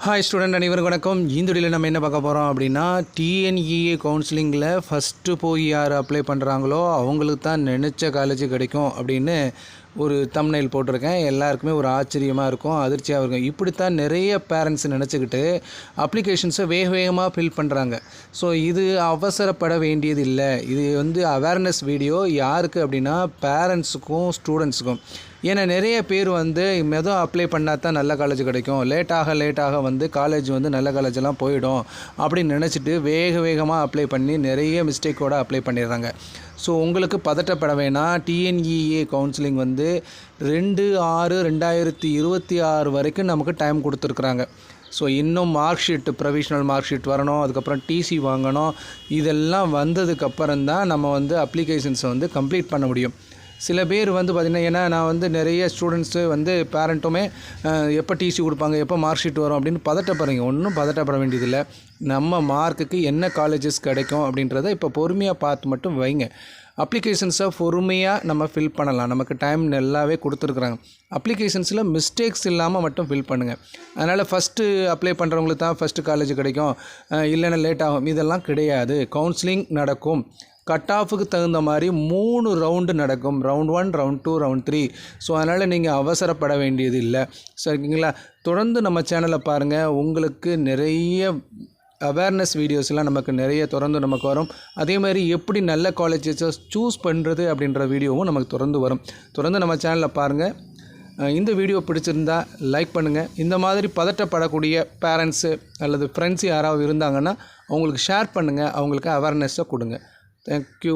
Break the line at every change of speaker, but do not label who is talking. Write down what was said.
Hi student அனைவருக்கும் வணக்கம். இந்த வீடியோவில் நம்ம என்ன பார்க்க போகிறோம் அப்படின்னா, டிஎன்இஏ கவுன்சிலிங்கில் ஃபஸ்ட்டு போய் யார் அப்ளை பண்ணுறாங்களோ அவங்களுக்கு தான் நினச்ச காலேஜ் கிடைக்கும் அப்படின்னு ஒரு தம்ப்நெயில் போட்டிருக்கேன். எல்லாருக்குமே ஒரு ஆச்சரியமாக இருக்கும், அதிர்ச்சியாக இருக்கும். இப்படித்தான் நிறைய பேரண்ட்ஸ் நினச்சிக்கிட்டு அப்ளிகேஷன்ஸை வேகமாக ஃபில் பண்ணுறாங்க. ஸோ இது அவசரப்பட வேண்டியது இல்லை. இது அவேர்னஸ் வீடியோ யாருக்கு அப்படின்னா பேரண்ட்ஸுக்கும் ஸ்டூடெண்ட்ஸுக்கும். ஏன்னா நிறைய பேர் மெதும் அப்ளை பண்ணால் தான் நல்ல காலேஜ் கிடைக்கும், லேட்டாக காலேஜ் நல்ல காலேஜெல்லாம் போயிடும் அப்படின்னு நினச்சிட்டு வேகமாக அப்ளை பண்ணி நிறைய மிஸ்டேக்கோடு அப்ளை பண்ணிடுறாங்க. ஸோ உங்களுக்கு பதட்டப்பட வேணாம். டிஎன்இஏ கவுன்சிலிங் 2/6/2026 வரைக்கும் நமக்கு டைம் கொடுத்துருக்குறாங்க. ஸோ இன்னும் mark sheet, provisional mark sheet வரணும், அதுக்கப்புறம் டிசி வாங்கணும். இதெல்லாம் வந்ததுக்கப்புறம் தான் நம்ம அப்ளிகேஷன்ஸை கம்ப்ளீட் பண்ண முடியும். சில பேர் பார்த்திங்கன்னா, ஏன்னா நான் நிறைய ஸ்டூடெண்ட்ஸு பேரண்ட்டுமே எப்போ டிசி கொடுப்பாங்க, எப்போ மார்க் ஷீட் வரும் அப்படின்னு பதட்டப்படுறீங்க. ஒன்றும் பதட்டப்பட வேண்டியதில்லை. நம்ம மார்க்குக்கு என்ன காலேஜஸ் கிடைக்கும் அப்படின்றத இப்போ பொறுமையாக பார்த்து மட்டும் வைங்க. அப்ளிகேஷன்ஸை பொறுமையாக நம்ம ஃபில் பண்ணலாம். நமக்கு டைம் நல்லாவே கொடுத்துருக்குறாங்க. அப்ளிகேஷன்ஸில் மிஸ்டேக்ஸ் இல்லாமல் மட்டும் ஃபில் பண்ணுங்கள். அதனால் ஃபஸ்ட்டு அப்ளை பண்ணுறவங்களுக்கு தான் ஃபஸ்ட்டு காலேஜ் கிடைக்கும், இல்லைன்னா லேட் ஆகும், இதெல்லாம் கிடையாது. கவுன்சிலிங் நடக்கும். கட் ஆஃபுக்கு தகுந்த மாதிரி 3 ரவுண்டு நடக்கும். Round 1, round 2, round 3. ஸோ அதனால் நீங்கள் அவசரப்பட வேண்டியது இல்லை. சரிங்களா? தொடர்ந்து நம்ம சேனலை பாருங்கள். உங்களுக்கு நிறைய அவேர்னஸ் வீடியோஸ்லாம் நமக்கு வரும். அதே மாதிரி எப்படி நல்ல காலேஜஸை சூஸ் பண்ணுறது அப்படின்ற வீடியோவும் நமக்கு தொடர்ந்து நம்ம சேனலில் பாருங்கள். இந்த வீடியோ பிடிச்சிருந்தா லைக் பண்ணுங்கள். இந்த மாதிரி பதட்டப்படக்கூடிய பேரண்ட்ஸு அல்லது ஃப்ரெண்ட்ஸ் யாராவது இருந்தாங்கன்னா அவங்களுக்கு ஷேர் பண்ணுங்கள். அவங்களுக்கு அவேர்னஸை கொடுங்க. Thank you.